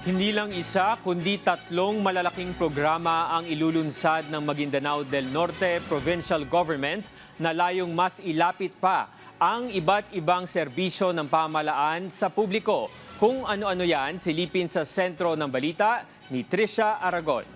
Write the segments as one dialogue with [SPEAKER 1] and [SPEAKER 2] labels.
[SPEAKER 1] Hindi lang isa, kundi tatlong malalaking programa ang ilulunsad ng Maguindanao del Norte Provincial Government na layong mas ilapit pa ang iba't ibang serbisyo ng pamahalaan sa publiko. Kung ano-ano yan, silipin sa sentro ng balita ni Trisha Aragon.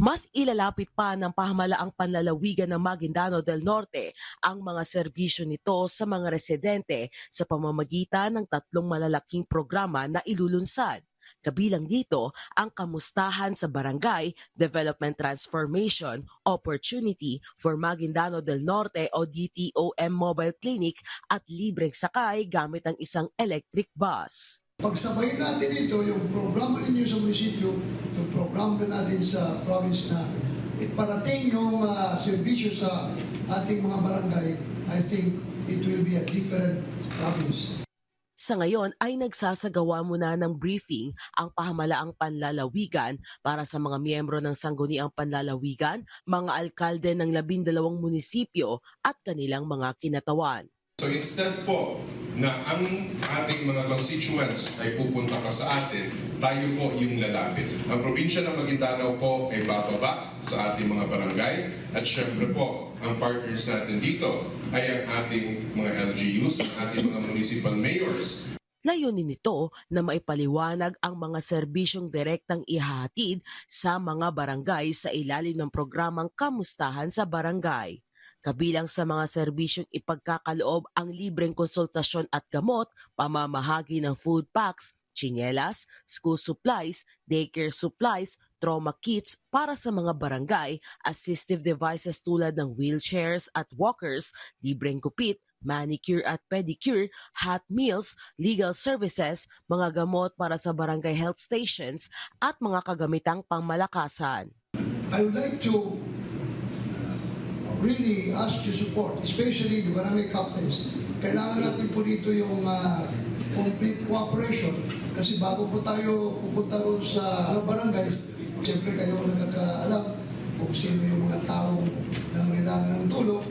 [SPEAKER 2] Mas ilalapit pa ng pamahalaang panlalawigan ng Maguindanao del Norte ang mga serbisyo nito sa mga residente sa pamamagitan ng tatlong malalaking programa na ilulunsad. Kabilang dito ang Kamustahan sa Barangay, Development Transformation, Opportunity for Maguindanao del Norte o DTOM Mobile Clinic at libreng sakay gamit ang isang electric bus.
[SPEAKER 3] Pagsabayin natin ito, yung programa ninyo sa munisipyo, yung programa natin sa province na iparating yung serbisyo sa ating mga barangay, I think it will be a different province.
[SPEAKER 2] Sa ngayon ay nagsasagawa muna ng briefing ang pamahalaang panlalawigan para sa mga miyembro ng Sangguniang Panlalawigan, mga alkalde ng 12 munisipyo at kanilang mga kinatawan.
[SPEAKER 4] So instead po na ang ating mga constituents ay pupunta ka sa atin, tayo po yung lalapit. Ang probinsya ng Maguindanao po ay bababa sa ating mga barangay at syempre po, ang partners natin dito ay ang ating mga LGUs, ang ating mga municipal mayors.
[SPEAKER 2] Layunin nito na maipaliwanag ang mga serbisyong direktang ihahatid sa mga barangay sa ilalim ng programang Kamustahan sa Barangay. Kabilang sa mga serbisyong ipagkakaloob ang libreng konsultasyon at gamot, pamamahagi ng food packs, tsinelas, school supplies, daycare supplies, trauma kits para sa mga barangay, assistive devices tulad ng wheelchairs at walkers, libreng kupit, manicure at pedicure, hot meals, legal services, mga gamot para sa barangay health stations at mga kagamitang pangmalakasan.
[SPEAKER 3] I would like to really ask your support, especially the barangay captains. Kailangan natin po dito yung complete cooperation kasi bago po tayo pupunta ron sa barangays, siyempre kayo nagkakaalam kung sino yung mga taong nangangailangan ng tulong.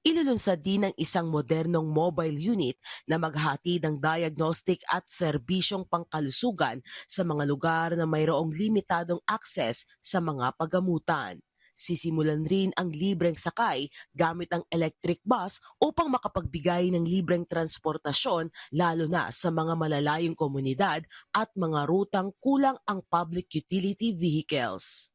[SPEAKER 2] Ilulunsad din ang isang modernong mobile unit na maghahati ng diagnostic at serbisyong pangkalusugan sa mga lugar na mayroong limitadong access sa mga pagamutan. Sisimulan rin ang libreng sakay gamit ang electric bus upang makapagbigay ng libreng transportasyon lalo na sa mga malalayong komunidad at mga rutang kulang ang public utility vehicles.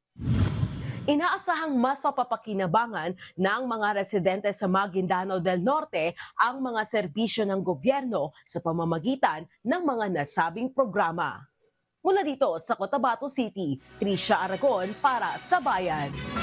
[SPEAKER 2] Inaasahang mas mapapakinabangan ng mga residente sa Maguindanao del Norte ang mga serbisyo ng gobyerno sa pamamagitan ng mga nasabing programa. Mula dito sa Cotabato City, Trisha Aragon para sa Bayan.